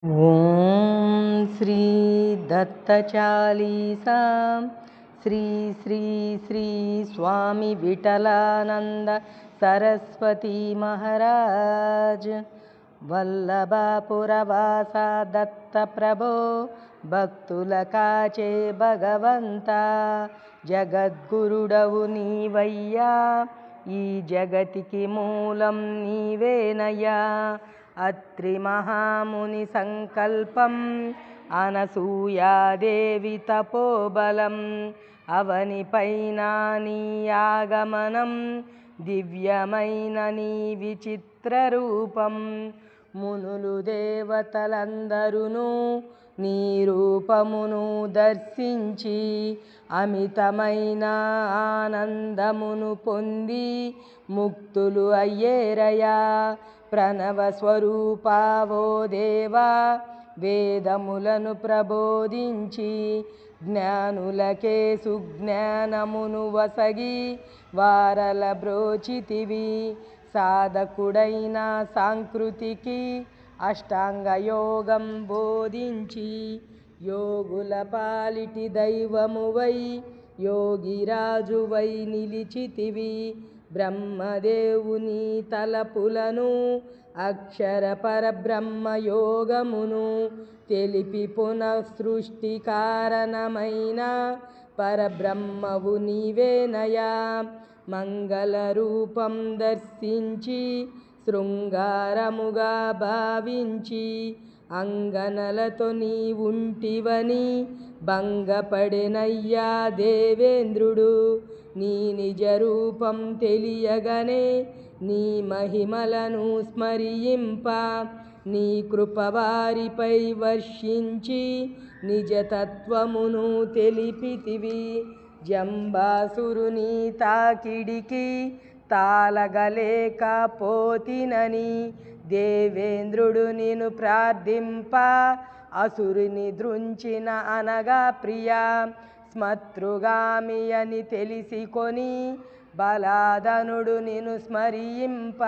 ओम श्री दत्तचालीसा श्री श्री श्री स्वामी विठलानंद सरस्वती महाराज वल्लभापुरवासा दत्त प्रभो భక్తుల కాచే భగవంతా జగద్గురుడవు నీవయ్యా ఈ జగతికి మూలం నీవేనయ్యా అత్రి మహాముని సంకల్పం అనసూయాదేవి తపోబలం అవనిపైన నీ ఆగమనం దివ్యమైన నీ విచిత్ర రూపం మునులు దేవతలందరును నీ రూపమును దర్శించి అమితమైన ఆనందమును పొంది ముక్తులు అయ్యేరయా ప్రణవ స్వరూపావో దేవా వేదములను ప్రబోధించి జ్ఞానులకే సుజ్ఞానమును వసగి వారల బ్రోచితివి సాధకుడైన సాంకృతికి అష్టాంగ యోగం బోధించి యోగుల పాలిటి దైవమువై యోగిరాజువై నిలిచితివి బ్రహ్మదేవుని తలపులను అక్షర పరబ్రహ్మ యోగమును తెలిపి పునఃసృష్టి కారణమైన పరబ్రహ్మవు నీవేనయా మంగళ రూపం దర్శించి శృంగారముగా భావించి అంగనలతో నీ ఉంటివని భంగపడినయ్యా దేవేంద్రుడు నీ నిజ రూపం తెలియగనే నీ మహిమలను స్మరింప నీ కృప వారిపై వర్షించి నిజతత్వమును తెలిపితివి జంబాసురుని తాకిడికి తాళగలేకపోతినని దేవేంద్రుడు నిన్ను ప్రార్థింప అసురుని దృంచిన అనగా ప్రియా స్మతృగామి అని తెలిసికొని బలాదనుడు నిన్ను స్మరింప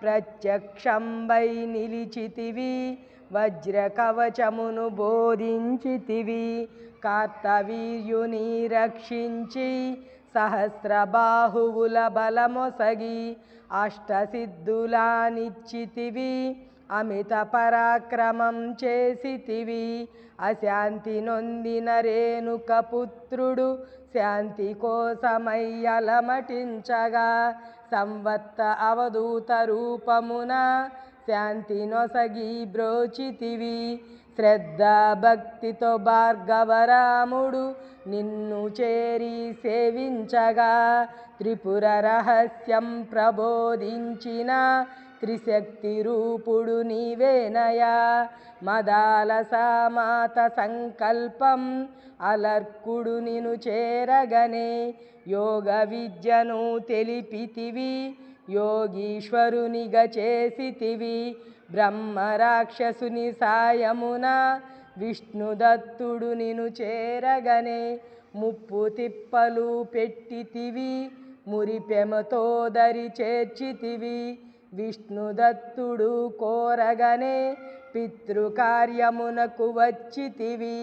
ప్రత్యక్షంబై నిలిచితివి వజ్ర కవచమును బోధించితివి కార్తవీర్యుని రక్షించి సహస్రబాహువుల బలమొసగి అష్టసిద్ధులానిచ్చితివి అమిత పరాక్రమం చేసితివి అశాంతి నొందిన రేణుక పుత్రుడు శాంతి కోసమై అలమటించగా సంవత్త అవధూత రూపమున శాంతి నొసగి బ్రోచితివి శ్రద్ధా భక్తితో భార్గవరాముడు నిన్ను చేరి సేవించగా త్రిపుర రహస్యం ప్రబోధించిన త్రిశక్తి రూపుడు నీవేనయా మదాలసామాత సంకల్పం అలర్కుడు నిన్ను చేరగనే యోగ విద్యను తెలిపితివి యోగీశ్వరునిగా చేసితివి బ్రహ్మ రాక్షసుని సాయమున విష్ణుదత్తుడు నిన్ను చేరగనే ముప్పు తిప్పలు పెట్టితివి మురిపెమతో దరి చేర్చితివి విష్ణుదత్తుడు కోరగనే పితృకార్యమునకు వచ్చితివి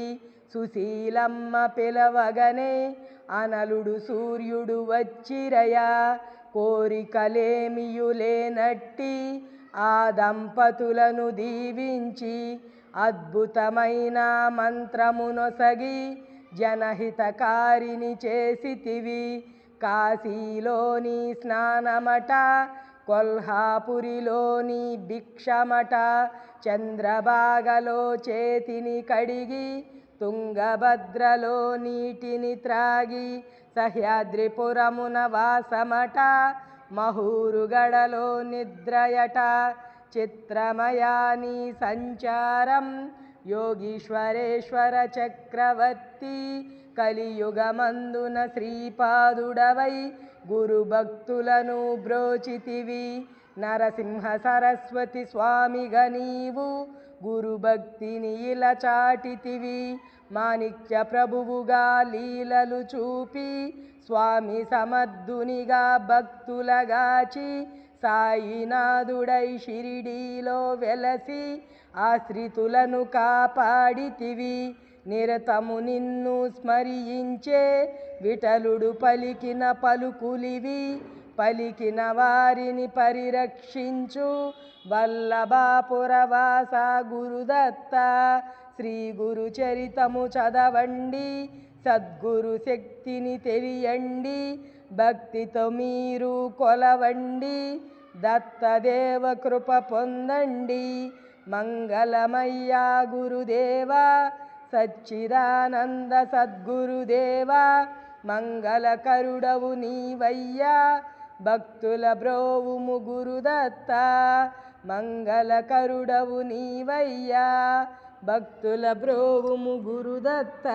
సుశీలమ్మ పిలవగనే అనలుడు సూర్యుడు వచ్చిరయా కోరికలేమియులేనట్టి ఆ దంపతులను దీవించి అద్భుతమైన మంత్రమునొసగి జనహితకారిని చేసితివి కాశీలోని స్నానమట కొల్హాపురిలోని భిక్షమట చంద్రభాగలో చేతిని కడిగి తుంగభద్రలో నీటిని త్రాగి సహ్యాద్రిపురమున వాసమట మహూరుగడలో నిద్రయట చిత్రమయాని సంచారం యోగీశ్వరేశ్వర చక్రవర్తి కలియుగమందున శ్రీపాదుడవై గురుభక్తులను బ్రోచితివి నరసింహ సరస్వతి స్వామిగా నీవు గురుభక్తిని ఇలా చాటితివి మాణిక్య ప్రభువుగా లీలలు చూపి స్వామి సమర్థునిగా భక్తులగాచి సాయినాథుడై షిరిడీలో వెలసి ఆశ్రితులను కాపాడితివి. నిరతము నిన్ను స్మరించే విఠలుడు పలికిన పలుకులివి. పలికిన వారిని పరిరక్షించు వల్లభాపురవాస గురుదత్త. శ్రీ గురు చరితము చదవండి, సద్గురు శక్తిని తెలియండి. భక్తితో మీరు కొలవండి, దత్తదేవ కృప పొందండి. మంగళమయ్యా గురుదేవా, సచ్చిదానంద సద్గురుదేవా. మంగళకరుడవు నీవయ్యా, భక్తుల బ్రోవుము గురుదత్త. మంగళకరుడవు నీవయ్యా, భక్తుల బ్రోవుము గురుదత్త.